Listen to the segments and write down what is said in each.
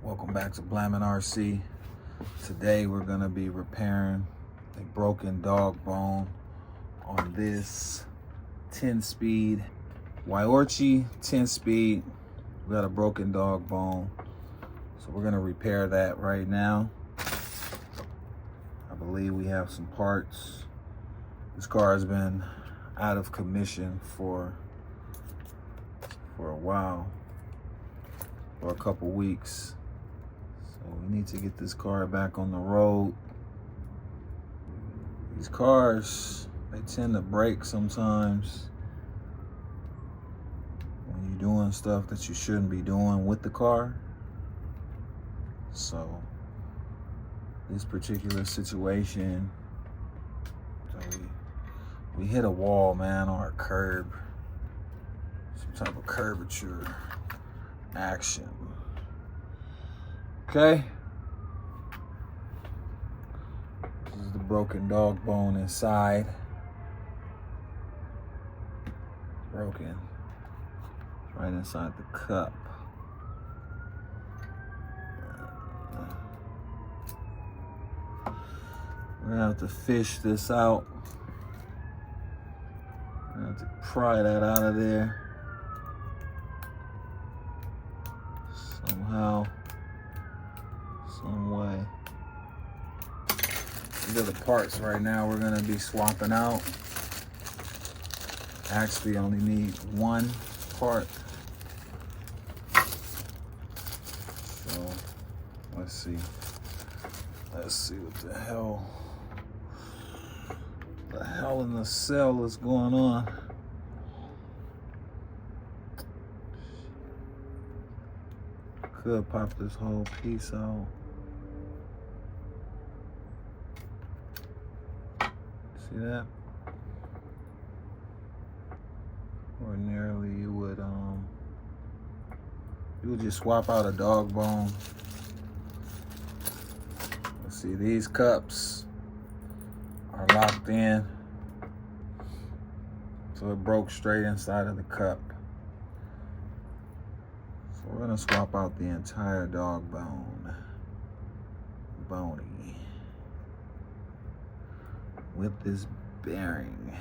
Welcome back to Blammin' RC. Today we're gonna be repairing a broken dog bone on this 10-speed Wiaorchi Tenspeed. We got a broken dog bone, so we're gonna repair that right now. I believe we have some parts. This car has been out of commission for a while, for a couple weeks. So we need to get this car back on the road. These cars, they tend to break sometimes when you're doing stuff that you shouldn't be doing with the car. So this particular situation, we hit a wall, man, or a curb, some type of curvature action. Okay, this is the broken dog bone inside. Broken right inside the cup. We're gonna have to fish this out. We're gonna have to pry that out of there somehow, some way. These are the parts right now we're gonna be swapping out. Actually, only need one part. So let's see what the hell in the cell is going on. Could pop this whole piece out. See that? Ordinarily you would just swap out a dog bone. Let's see, these cups are locked in, so it broke straight inside of the cup. So we're gonna swap out the entire dog bony with this bearing.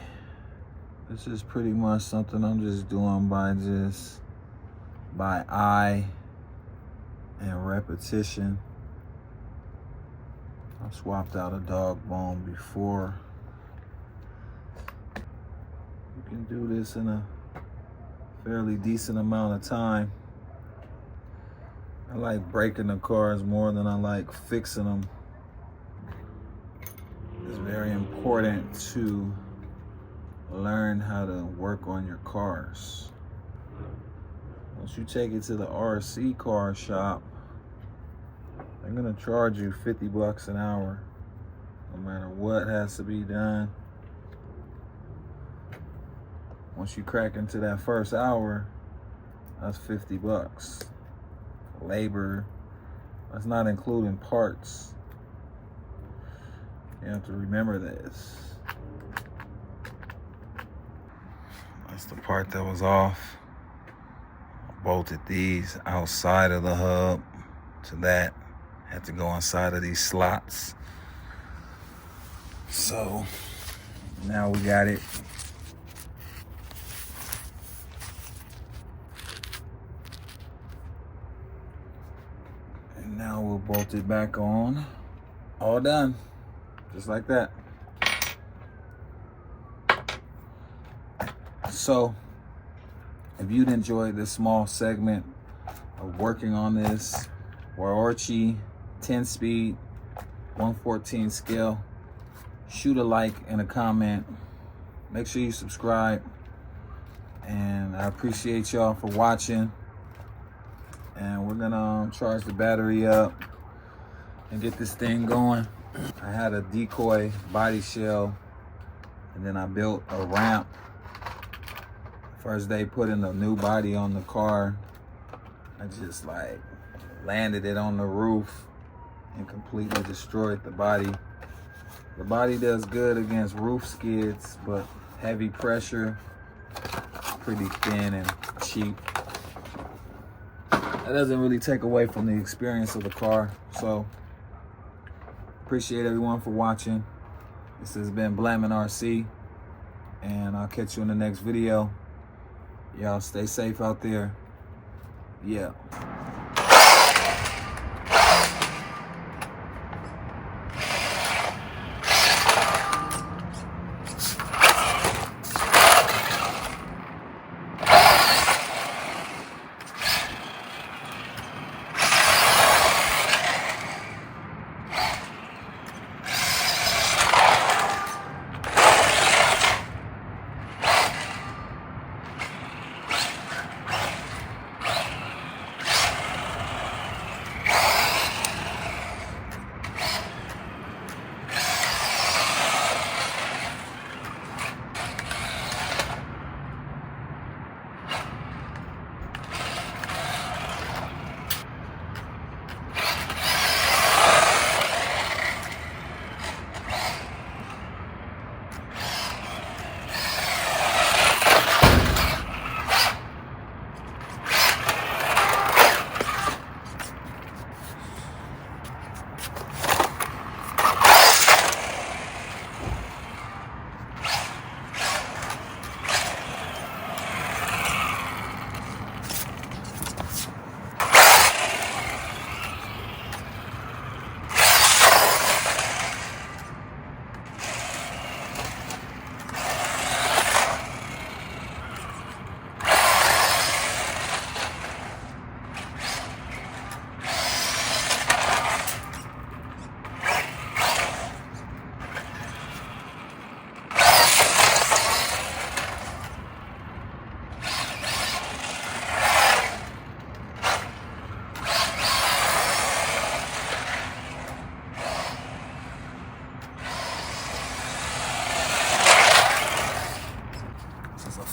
This is pretty much something I'm just doing by eye and repetition. I've swapped out a dog bone before. You can do this in a fairly decent amount of time. I like breaking the cars more than I like fixing them. It's very important to learn how to work on your cars. Once you take it to the RC car shop, they're gonna charge you 50 bucks an hour, no matter what has to be done. Once you crack into that first hour, that's 50 bucks. Labor, that's not including parts. You have to remember this. That's the part that was off. I bolted these outside of the hub to that. Had to go inside of these slots. So now we got it. And now we'll bolt it back on. All done. Just like that. So, if you'd enjoyed this small segment of working on this Wiaorchi 10-speed 114 scale, shoot a like and a comment. Make sure you subscribe. And I appreciate y'all for watching. And we're gonna charge the battery up and get this thing going. I had a decoy body shell, and then I built a ramp. First day putting a new body on the car, I just landed it on the roof and completely destroyed the body. The body does good against roof skids, but heavy pressure, pretty thin and cheap. that doesn't really take away from the experience of the car. So appreciate everyone for watching. This has been Blaming RC, and I'll catch you in the next video. Y'all stay safe out there. Yeah.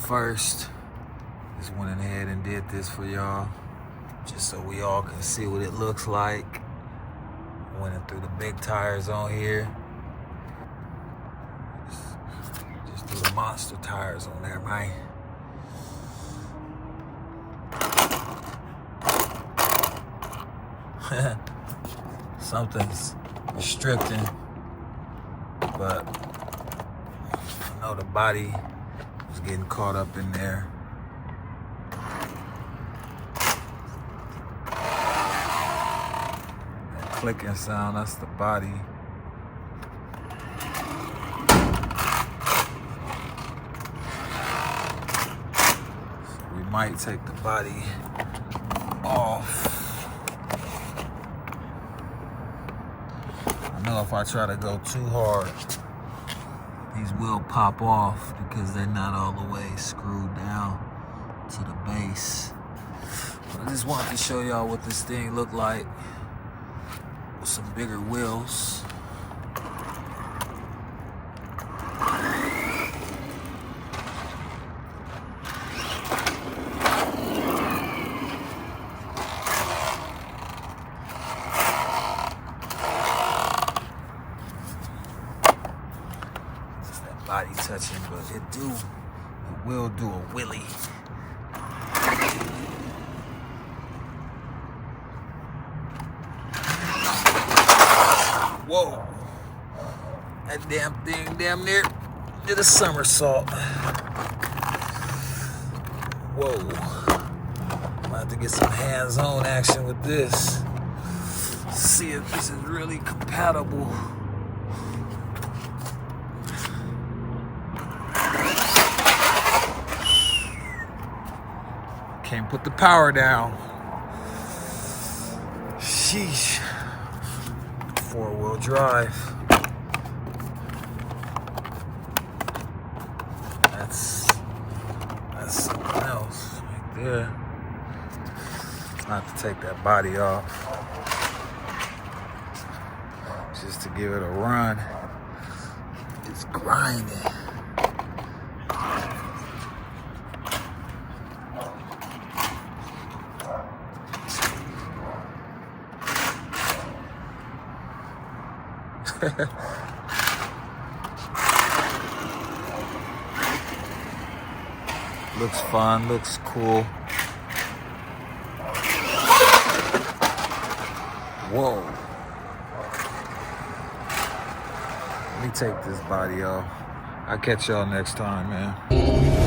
First, just went ahead and did this for y'all, just so we all can see what it looks like. Went through the big tires on here. Just threw the monster tires on there, man. Something's restricting, but I know the body was getting caught up in there. That clicking sound, that's the body. So we might take the body off. I know if I try to go too hard, these will pop off because they're not all the way screwed down to the base. But I just wanted to show y'all what this thing looked like with some bigger wheels. Body touching, but it will do a wheelie. Whoa, that damn thing damn near did a somersault. Whoa, I'm gonna have to get some hands-on action with this. See if this is really compatible. Can't put the power down. Sheesh. 4-wheel drive. That's something else right there. I have to take that body off just to give it a run. It's grinding. Looks fun, looks cool. Whoa. Let me take this body off. I'll catch y'all next time, man.